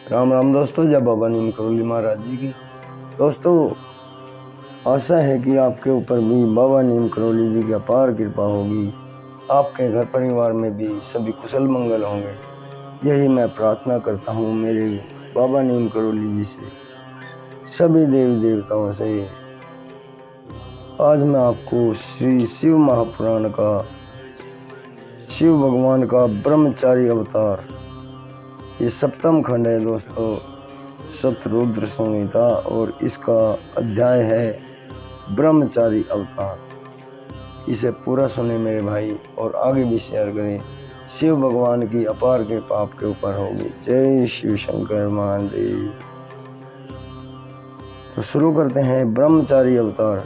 राम राम दोस्तों, जय बाबा नीम करोली महाराज जी की। दोस्तों, आशा है कि आपके ऊपर भी बाबा नीम करोली जी की अपार कृपा होगी। आपके घर परिवार में भी सभी कुशल मंगल होंगे, यही मैं प्रार्थना करता हूँ मेरे बाबा नीम करोली जी से, सभी देवी देवताओं से। आज मैं आपको श्री शिव महापुराण का, शिव भगवान का ब्रह्मचारी अवतार, ये सप्तम खंड है दोस्तों, शतरुद्र संहिता, और इसका अध्याय है ब्रह्मचारी अवतार। इसे पूरा सुने मेरे भाई और आगे भी शेयर करें। शिव भगवान की अपार कृपा आपके ऊपर होगी। जय शिव शंकर महादेव। तो शुरू करते हैं ब्रह्मचारी अवतार।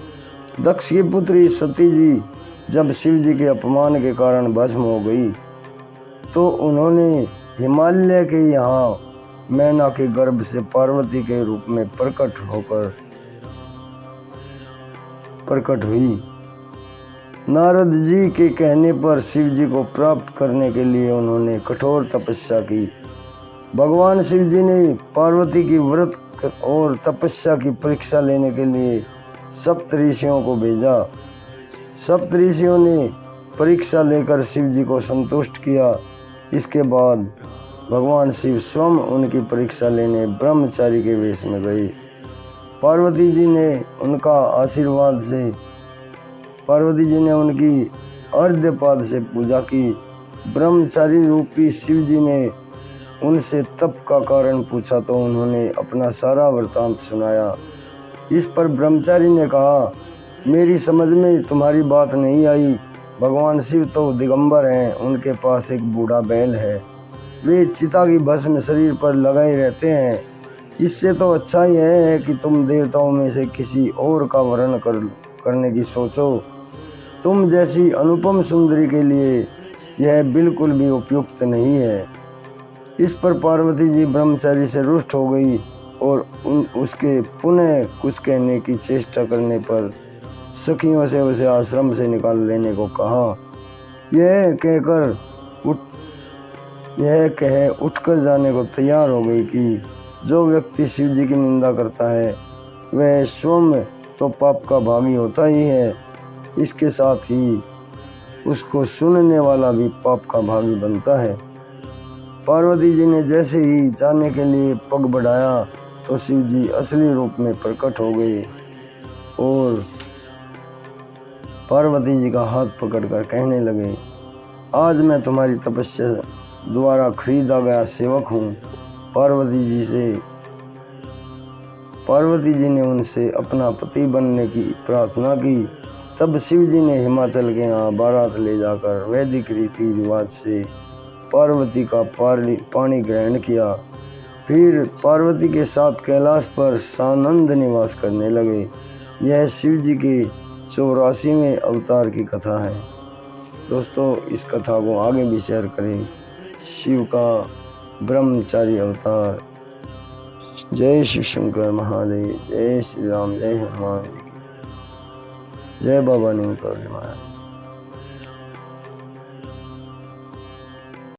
दक्ष की पुत्री सती जी जब शिव जी के अपमान के कारण भस्म हो गई तो उन्होंने हिमालय के यहाँ मैना के गर्भ से पार्वती के रूप में प्रकट हुई। नारद जी के कहने पर शिव जी को प्राप्त करने के लिए उन्होंने कठोर तपस्या की। भगवान शिव जी ने पार्वती की व्रत और तपस्या की परीक्षा लेने के लिए सप्तऋषियों को भेजा। सप्तऋषियों ने परीक्षा लेकर शिव जी को संतुष्ट किया। इसके बाद भगवान शिव स्वयं उनकी परीक्षा लेने ब्रह्मचारी के वेश में गए। पार्वती जी ने उनकी अर्ध्यपाद से पूजा की। ब्रह्मचारी रूपी शिव जी ने उनसे तप का कारण पूछा तो उन्होंने अपना सारा वृतांत सुनाया। इस पर ब्रह्मचारी ने कहा, मेरी समझ में तुम्हारी बात नहीं आई। भगवान शिव तो दिगंबर हैं, उनके पास एक बूढ़ा बैल है, वे चिता की भस्म शरीर पर लगाए रहते हैं। इससे तो अच्छा ही है कि तुम देवताओं में से किसी और का वर्ण करने की सोचो। तुम जैसी अनुपम सुंदरी के लिए यह बिल्कुल भी उपयुक्त नहीं है। इस पर पार्वती जी ब्रह्मचारी से रुष्ट हो गई और उसके पुनः कुछ कहने की चेष्टा करने पर सखियों से उसे आश्रम से निकाल देने को कहा। यह कह उठकर जाने को तैयार हो गई कि जो व्यक्ति शिव जी की निंदा करता है वह स्वयं तो पाप का भागी होता ही है, इसके साथ ही उसको सुनने वाला भी पाप का भागी बनता है। पार्वती जी ने जैसे ही जाने के लिए पग बढ़ाया तो शिव जी असली रूप में प्रकट हो गए और पार्वती जी का हाथ पकड़कर कहने लगे, आज मैं तुम्हारी तपस्या द्वारा खरीदा गया सेवक हूँ। पार्वती जी ने उनसे अपना पति बनने की प्रार्थना की। तब शिव जी ने हिमाचल के यहाँ बारात ले जाकर वैदिक रीति रिवाज से पार्वती का पानी ग्रहण किया। फिर पार्वती के साथ कैलाश पर सानंद निवास करने लगे। यह शिव जी के 84वें अवतार की कथा है। दोस्तों, इस कथा को आगे भी शेयर करें। शिव का ब्रह्मचारी अवतार। जय शिव शंकर महादेव, जय श्री राम, जय हनुमान जी की, जय बाबा नीम करोली महाराज।